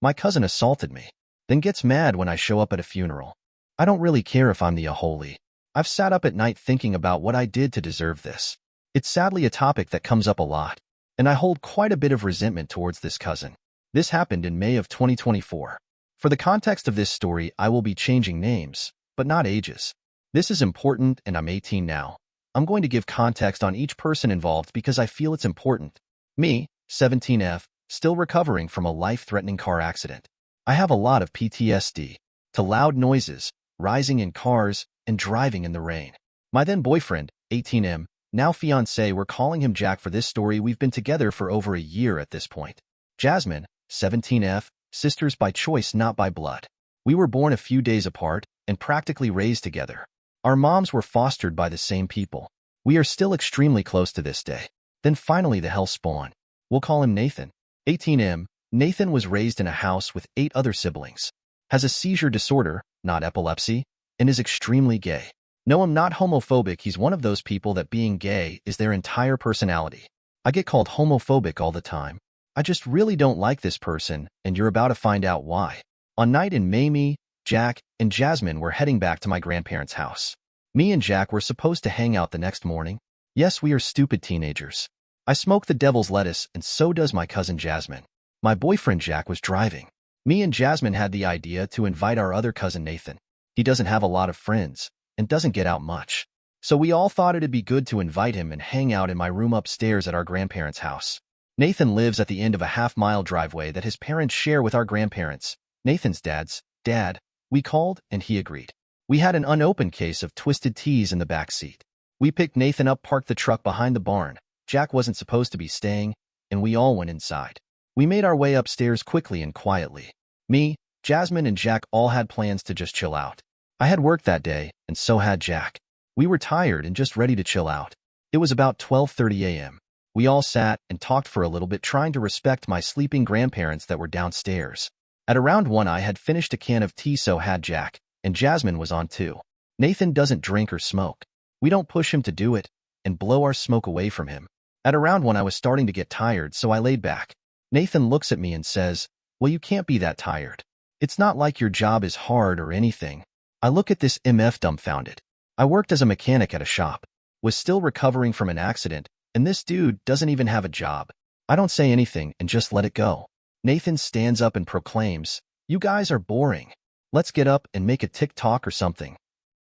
My cousin assaulted me, then gets mad when I show up at a funeral. I don't really care if I'm the holy. I've sat up at night thinking about what I did to deserve this. It's sadly a topic that comes up a lot, and I hold quite a bit of resentment towards this cousin. This happened in May of 2024. For the context of this story, I will be changing names, but not ages. This is important, and I'm 18 now. I'm going to give context on each person involved because I feel it's important. Me, 17F, still recovering from a life-threatening car accident. I have a lot of PTSD to loud noises, rising in cars, and driving in the rain. My then boyfriend, 18M, now fiancé, we're calling him Jack for this story. We've been together for over a year at this point. Jasmine, 17F, sisters by choice, not by blood. We were born a few days apart and practically raised together. Our moms were fostered by the same people. We are still extremely close to this day. Then finally the hell spawned. We'll call him Nathan. 18M, Nathan was raised in a house with 8 other siblings. Has a seizure disorder, not epilepsy, and is extremely gay. No, I'm not homophobic. He's one of those people that being gay is their entire personality. I get called homophobic all the time. I just really don't like this person, and you're about to find out why. On night in May, me, Jack, and Jasmine were heading back to my grandparents' house. Me and Jack were supposed to hang out the next morning. Yes, we are stupid teenagers. I smoke the devil's lettuce, and so does my cousin Jasmine. My boyfriend Jack was driving. Me and Jasmine had the idea to invite our other cousin Nathan. He doesn't have a lot of friends and doesn't get out much. So we all thought it'd be good to invite him and hang out in my room upstairs at our grandparents' house. Nathan lives at the end of a half-mile driveway that his parents share with our grandparents. Nathan's dad's dad. We called, and he agreed. We had an unopened case of twisted teas in the back seat. We picked Nathan up, parked the truck behind the barn. Jack wasn't supposed to be staying, and we all went inside. We made our way upstairs quickly and quietly. Me, Jasmine, and Jack all had plans to just chill out. I had work that day, and so had Jack. We were tired and just ready to chill out. It was about 12:30 a.m. We all sat and talked for a little bit, trying to respect my sleeping grandparents that were downstairs. At around 1, I had finished a can of tea, so had Jack, and Jasmine was on too. Nathan doesn't drink or smoke. We don't push him to do it and blow our smoke away from him. At around 1, I was starting to get tired, so I laid back. Nathan looks at me and says, "Well, you can't be that tired. It's not like your job is hard or anything." I look at this MF dumbfounded. I worked as a mechanic at a shop, was still recovering from an accident, and this dude doesn't even have a job. I don't say anything and just let it go. Nathan stands up and proclaims, "You guys are boring. Let's get up and make a TikTok or something."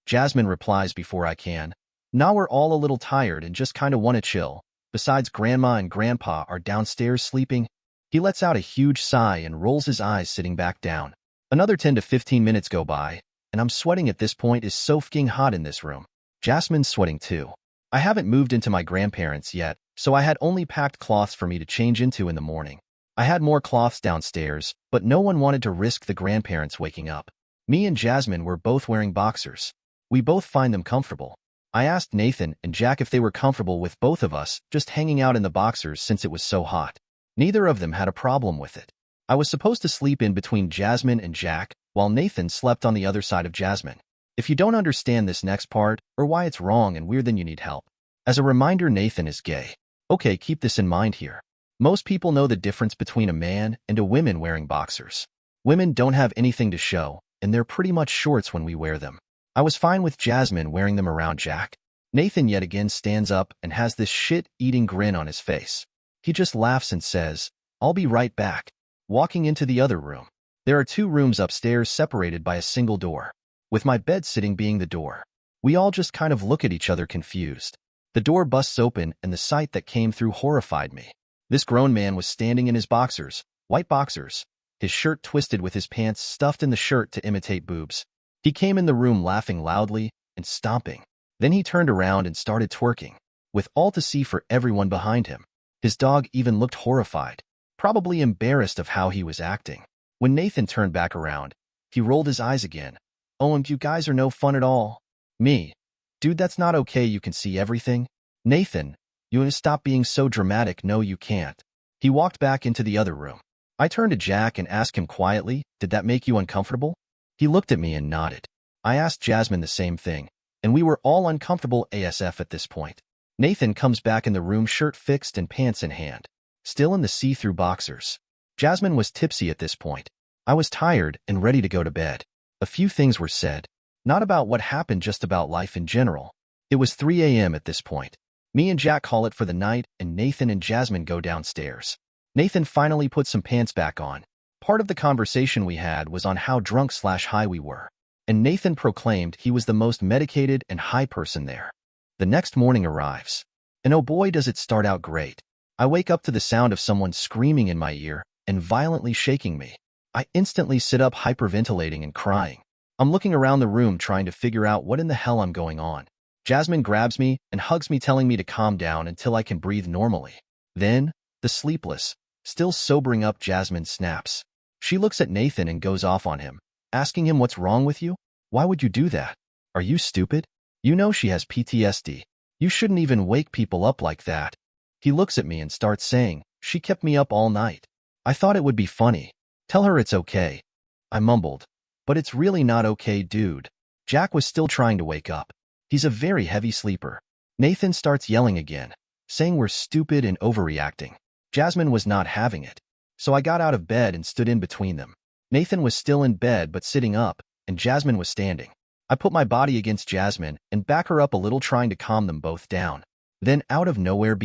Jasmine replies before I can, "Nah, we're all a little tired and just kinda wanna chill. Besides, Grandma and Grandpa are downstairs sleeping." He lets out a huge sigh and rolls his eyes, sitting back down. Another 10 to 15 minutes go by, and I'm sweating at this point. It's so fucking hot in this room. Jasmine's sweating too. I haven't moved into my grandparents yet, so I had only packed cloths for me to change into in the morning. I had more cloths downstairs, but no one wanted to risk the grandparents waking up. Me and Jasmine were both wearing boxers. We both find them comfortable. I asked Nathan and Jack if they were comfortable with both of us just hanging out in the boxers since it was so hot. Neither of them had a problem with it. I was supposed to sleep in between Jasmine and Jack, while Nathan slept on the other side of Jasmine. If you don't understand this next part, or why it's wrong and weird, then you need help. As a reminder, Nathan is gay. Okay, keep this in mind here. Most people know the difference between a man and a woman wearing boxers. Women don't have anything to show, and they're pretty much shorts when we wear them. I was fine with Jasmine wearing them around Jack. Nathan yet again stands up and has this shit-eating grin on his face. He just laughs and says, "I'll be right back," walking into the other room. There are 2 rooms upstairs separated by a single door, with my bed sitting being the door. We all just kind of look at each other confused. The door busts open, and the sight that came through horrified me. This grown man was standing in his boxers, white boxers, his shirt twisted with his pants stuffed in the shirt to imitate boobs. He came in the room laughing loudly and stomping. Then he turned around and started twerking, with all to see for everyone behind him. His dog even looked horrified, probably embarrassed of how he was acting. When Nathan turned back around, he rolled his eyes again. "Oh, and you guys are no fun at all." Me, "Dude, that's not okay. You can see everything." Nathan, "You want to stop being so dramatic." "No, you can't." He walked back into the other room. I turned to Jack and asked him quietly, "Did that make you uncomfortable?" He looked at me and nodded. I asked Jasmine the same thing, and we were all uncomfortable ASF at this point. Nathan comes back in the room, shirt fixed and pants in hand, still in the see-through boxers. Jasmine was tipsy at this point. I was tired and ready to go to bed. A few things were said, not about what happened, just about life in general. It was 3 a.m. at this point. Me and Jack call it for the night, and Nathan and Jasmine go downstairs. Nathan finally put some pants back on. Part of the conversation we had was on how drunk/high we were, and Nathan proclaimed he was the most medicated and high person there. The next morning arrives, and oh boy does it start out great. I wake up to the sound of someone screaming in my ear and violently shaking me. I instantly sit up, hyperventilating and crying. I'm looking around the room trying to figure out what in the hell I'm going on. Jasmine grabs me and hugs me, telling me to calm down until I can breathe normally. Then, the sleepless, still sobering up Jasmine snaps. She looks at Nathan and goes off on him, asking him, "What's wrong with you? Why would you do that? Are you stupid? You know she has PTSD. You shouldn't even wake people up like that." He looks at me and starts saying, "She kept me up all night. I thought it would be funny. Tell her it's okay." I mumbled, "But it's really not okay, dude." Jack was still trying to wake up. He's a very heavy sleeper. Nathan starts yelling again, saying we're stupid and overreacting. Jasmine was not having it, so I got out of bed and stood in between them. Nathan was still in bed but sitting up, and Jasmine was standing. I put my body against Jasmine and back her up a little, trying to calm them both down. Then, out of nowhere,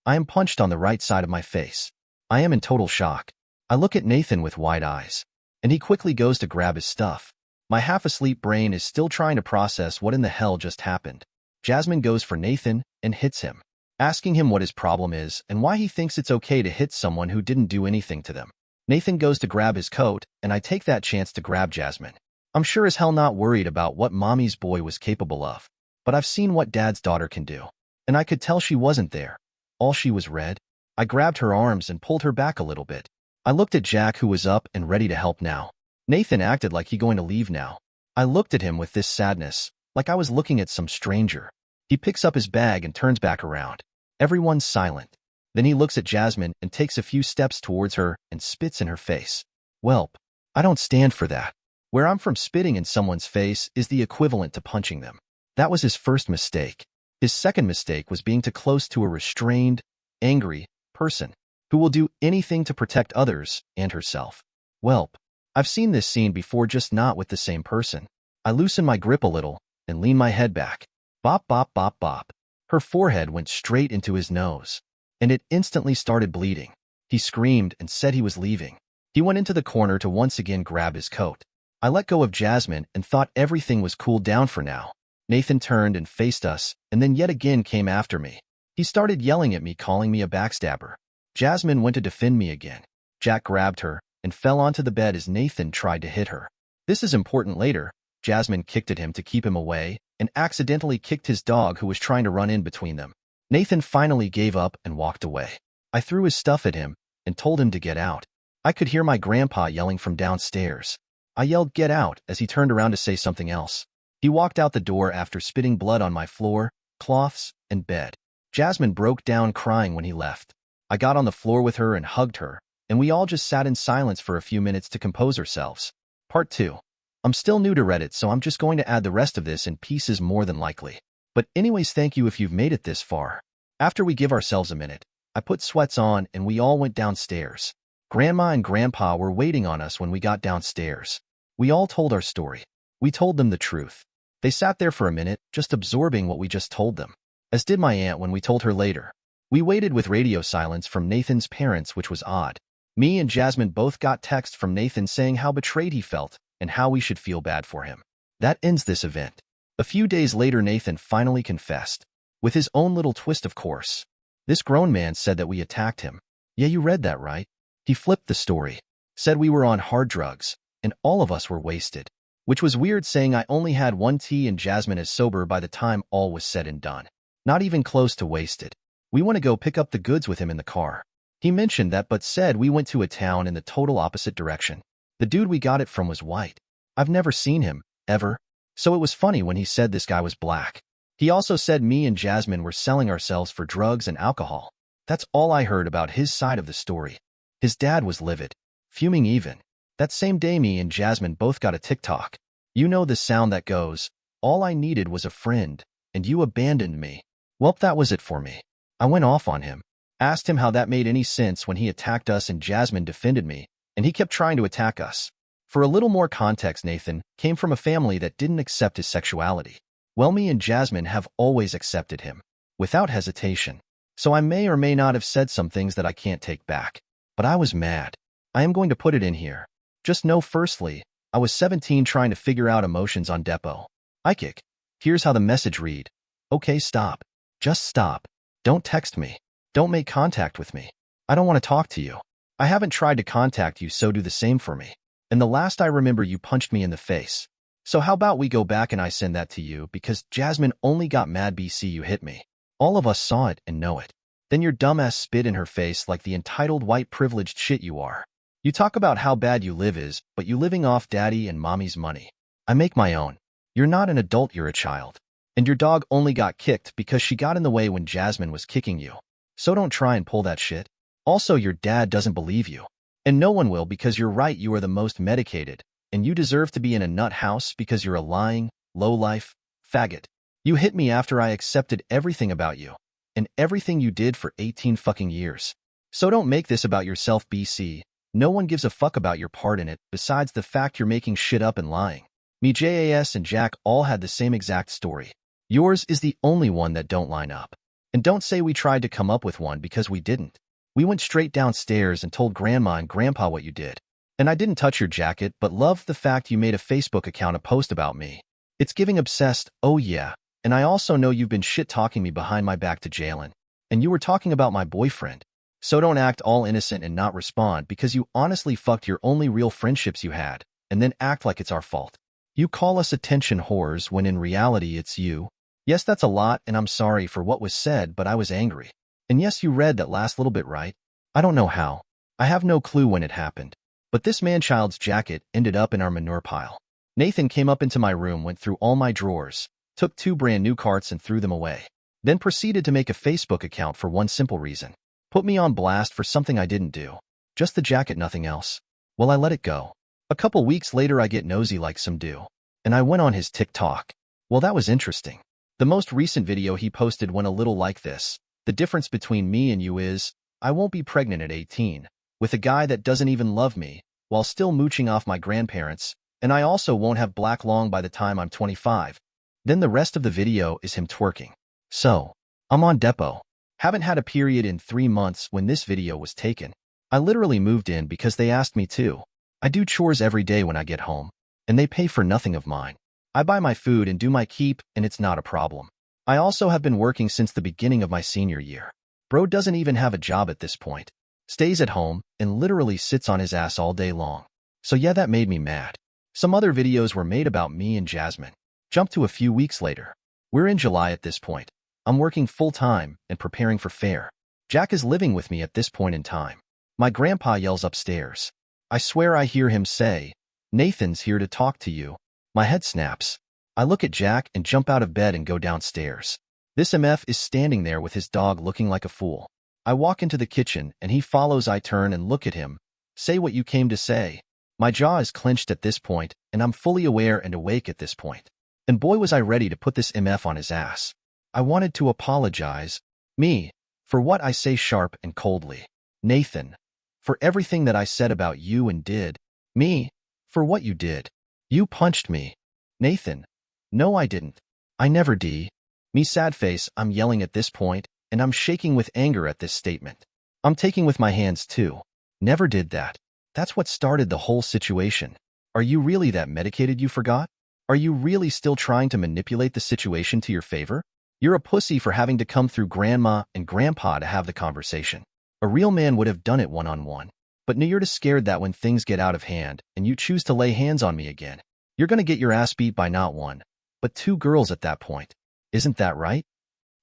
I am punched on the right side of my face. I am in total shock. I look at Nathan with wide eyes, and he quickly goes to grab his stuff. My half-asleep brain is still trying to process what in the hell just happened. Jasmine goes for Nathan and hits him, asking him what his problem is and why he thinks it's okay to hit someone who didn't do anything to them. Nathan goes to grab his coat, and I take that chance to grab Jasmine. I'm sure as hell not worried about what mommy's boy was capable of, but I've seen what dad's daughter can do, and I could tell she wasn't there. All she was red. I grabbed her arms and pulled her back a little bit. I looked at Jack, who was up and ready to help now. Nathan acted like he going to leave now. I looked at him with this sadness, like I was looking at some stranger. He picks up his bag and turns back around. Everyone's silent. Then he looks at Jasmine and takes a few steps towards her and spits in her face. Welp, I don't stand for that. Where I'm from, spitting in someone's face is the equivalent to punching them. That was his first mistake. His second mistake was being too close to a restrained, angry person who will do anything to protect others and herself. Welp, I've seen this scene before, just not with the same person. I loosen my grip a little and lean my head back. Bop, bop, bop, bop. Her forehead went straight into his nose, and it instantly started bleeding. He screamed and said he was leaving. He went into the corner to once again grab his coat. I let go of Jasmine and thought everything was cooled down for now. Nathan turned and faced us, and then yet again came after me. He started yelling at me, calling me a backstabber. Jasmine went to defend me again. Jack grabbed her and fell onto the bed as Nathan tried to hit her. This is important later. Jasmine kicked at him to keep him away and accidentally kicked his dog, who was trying to run in between them. Nathan finally gave up and walked away. I threw his stuff at him and told him to get out. I could hear my grandpa yelling from downstairs. I yelled, "Get out," as he turned around to say something else. He walked out the door after spitting blood on my floor, cloths, and bed. Jasmine broke down crying when he left. I got on the floor with her and hugged her, and we all just sat in silence for a few minutes to compose ourselves. Part 2. I'm still new to Reddit, so I'm just going to add the rest of this in pieces more than likely. But anyways, thank you if you've made it this far. After we give ourselves a minute, I put sweats on and we all went downstairs. Grandma and Grandpa were waiting on us when we got downstairs. We all told our story. We told them the truth. They sat there for a minute, just absorbing what we just told them, as did my aunt when we told her later. We waited with radio silence from Nathan's parents, which was odd. Me and Jasmine both got text from Nathan saying how betrayed he felt and how we should feel bad for him. That ends this event. A few days later, Nathan finally confessed, with his own little twist, of course. This grown man said that we attacked him. Yeah, you read that right. He flipped the story, said we were on hard drugs, and all of us were wasted, which was weird, saying I only had one tea and Jasmine is sober by the time all was said and done. Not even close to wasted. We want to go pick up the goods with him in the car. He mentioned that but said we went to a town in the total opposite direction. The dude we got it from was white. I've never seen him, ever, so it was funny when he said this guy was black. He also said me and Jasmine were selling ourselves for drugs and alcohol. That's all I heard about his side of the story. His dad was livid, fuming even. That same day, me and Jasmine both got a TikTok. You know the sound that goes, "All I needed was a friend, and you abandoned me." Well, that was it for me. I went off on him, asked him how that made any sense when he attacked us and Jasmine defended me, and he kept trying to attack us. For a little more context, Nathan came from a family that didn't accept his sexuality. Well, me and Jasmine have always accepted him, without hesitation. So I may or may not have said some things that I can't take back. But I was mad. I am going to put it in here. Just know, firstly, I was 17 trying to figure out emotions on Depot. Ike. Here's how the message read. Okay, stop. Just stop. Don't text me. Don't make contact with me. I don't want to talk to you. I haven't tried to contact you, so do the same for me. And the last I remember, you punched me in the face. So how about we go back and I send that to you, because Jasmine only got mad BC you hit me. All of us saw it and know it. Then your dumbass spit in her face like the entitled white privileged shit you are. You talk about how bad you live is, but you living off daddy and mommy's money. I make my own. You're not an adult, you're a child. And your dog only got kicked because she got in the way when Jasmine was kicking you. So don't try and pull that shit. Also, your dad doesn't believe you. And no one will, because you're right, you are the most medicated, and you deserve to be in a nut house because you're a lying, low-life faggot. You hit me after I accepted everything about you, and everything you did for 18 fucking years. So don't make this about yourself, BC. No one gives a fuck about your part in it, besides the fact you're making shit up and lying. Me, JAS, and Jack all had the same exact story. Yours is the only one that don't line up. And don't say we tried to come up with one, because we didn't. We went straight downstairs and told Grandma and Grandpa what you did. And I didn't touch your jacket, but loved the fact you made a Facebook account a post about me. It's giving obsessed, oh yeah. And I also know you've been shit-talking me behind my back to Jalen. And you were talking about my boyfriend. So don't act all innocent and not respond, because you honestly fucked your only real friendships you had, and then act like it's our fault. You call us attention whores when in reality it's you. Yes, that's a lot, and I'm sorry for what was said, but I was angry. And yes, you read that last little bit right. I don't know how. I have no clue when it happened. But this man-child's jacket ended up in our manure pile. Nathan came up into my room, went through all my drawers, took 2 brand new carts and threw them away. Then proceeded to make a Facebook account for one simple reason. Put me on blast for something I didn't do. Just the jacket, nothing else. Well, I let it go. A couple weeks later, I get nosy like some do. And I went on his TikTok. Well, that was interesting. The most recent video he posted went a little like this. The difference between me and you is, I won't be pregnant at 18, with a guy that doesn't even love me, while still mooching off my grandparents, and I also won't have black long by the time I'm 25. Then the rest of the video is him twerking. So, I'm on Depot. Haven't had a period in 3 months when this video was taken. I literally moved in because they asked me to. I do chores every day when I get home, and they pay for nothing of mine. I buy my food and do my keep, and it's not a problem. I also have been working since the beginning of my senior year. Bro doesn't even have a job at this point. Stays at home and literally sits on his ass all day long. So yeah, that made me mad. Some other videos were made about me and Jasmine. Jump to a few weeks later. We're in July at this point. I'm working full-time and preparing for fair. Jack is living with me at this point in time. My grandpa yells upstairs. I swear I hear him say, "Nathan's here to talk to you." My head snaps. I look at Jack and jump out of bed and go downstairs. This MF is standing there with his dog looking like a fool. I walk into the kitchen and he follows. I turn and look at him. Say what you came to say. My jaw is clenched at this point, and I'm fully aware and awake at this point. And boy, was I ready to put this MF on his ass. I wanted to apologize, me, for what I say sharp and coldly. Nathan, for everything that I said about you and did. Me, for what you did. You punched me. Nathan, no I didn't. I never did. Me sad face, I'm yelling at this point, and I'm shaking with anger at this statement. I'm taking with my hands too. Never did that. That's what started the whole situation. Are you really that medicated you forgot? Are you really still trying to manipulate the situation to your favor? You're a pussy for having to come through Grandma and Grandpa to have the conversation. A real man would have done it one-on-one. But no, you're just scared that when things get out of hand and you choose to lay hands on me again, you're gonna get your ass beat by not one, but 2 girls at that point. Isn't that right?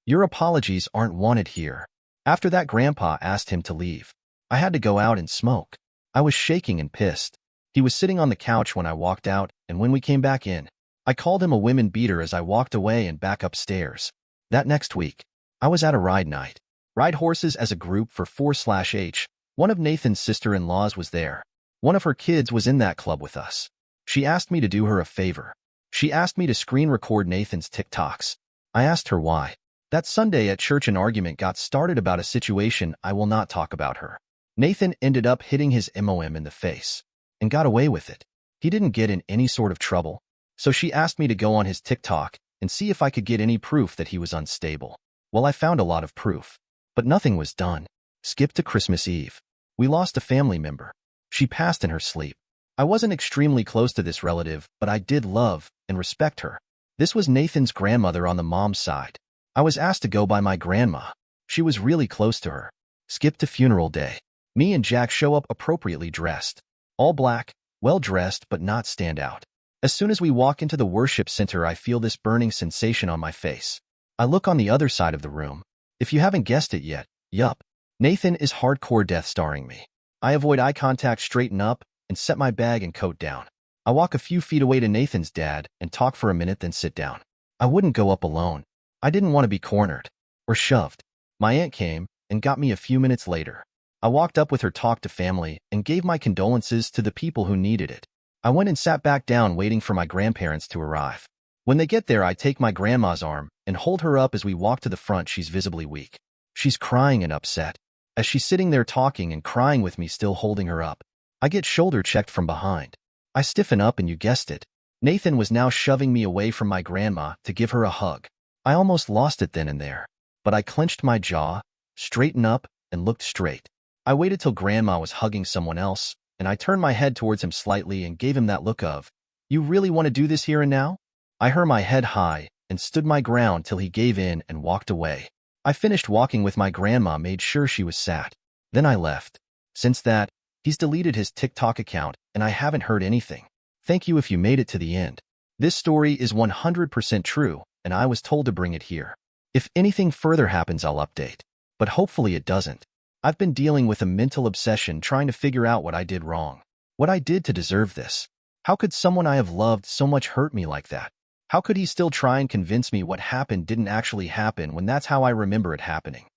Your apologies aren't wanted here. After that, Grandpa asked him to leave. I had to go out and smoke. I was shaking and pissed. He was sitting on the couch when I walked out, and when we came back in, I called him a women beater as I walked away and back upstairs. That next week, I was at a ride night. Ride horses as a group for 4/H. One of Nathan's sister-in-laws was there. One of her kids was in that club with us. She asked me to do her a favor. She asked me to screen record Nathan's TikToks. I asked her why. That Sunday at church, an argument got started about a situation I will not talk about her. Nathan ended up hitting his mom in the face and got away with it. He didn't get in any sort of trouble, so she asked me to go on his TikTok and see if I could get any proof that he was unstable. Well, I found a lot of proof, but nothing was done. Skip to Christmas Eve. We lost a family member. She passed in her sleep. I wasn't extremely close to this relative, but I did love and respect her. This was Nathan's grandmother on the mom's side. I was asked to go by my grandma. She was really close to her. Skip to funeral day. Me and Jack show up appropriately dressed. All black, well-dressed but not stand out. As soon as we walk into the worship center, I feel this burning sensation on my face. I look on the other side of the room. If you haven't guessed it yet, yup, Nathan is hardcore death starring me. I avoid eye contact, straighten up, and set my bag and coat down. I walk a few feet away to Nathan's dad and talk for a minute, then sit down. I wouldn't go up alone. I didn't want to be cornered or shoved. My aunt came and got me a few minutes later. I walked up with her, talked to family, and gave my condolences to the people who needed it. I went and sat back down waiting for my grandparents to arrive. When they get there, I take my grandma's arm and hold her up as we walk to the front. She's visibly weak. She's crying and upset. As she's sitting there talking and crying with me, still holding her up, I get shoulder checked from behind. I stiffen up and you guessed it. Nathan was now shoving me away from my grandma to give her a hug. I almost lost it then and there, but I clenched my jaw, straightened up, and looked straight. I waited till Grandma was hugging someone else, and I turned my head towards him slightly and gave him that look of, "You really want to do this here and now?" I held my head high and stood my ground till he gave in and walked away. I finished walking with my grandma, made sure she was sat. Then I left. Since that, he's deleted his TikTok account, and I haven't heard anything. Thank you if you made it to the end. This story is 100% true, and I was told to bring it here. If anything further happens, I'll update. But hopefully it doesn't. I've been dealing with a mental obsession trying to figure out what I did wrong. What I did to deserve this. How could someone I have loved so much hurt me like that? How could he still try and convince me what happened didn't actually happen when that's how I remember it happening?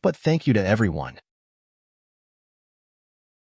But thank you to everyone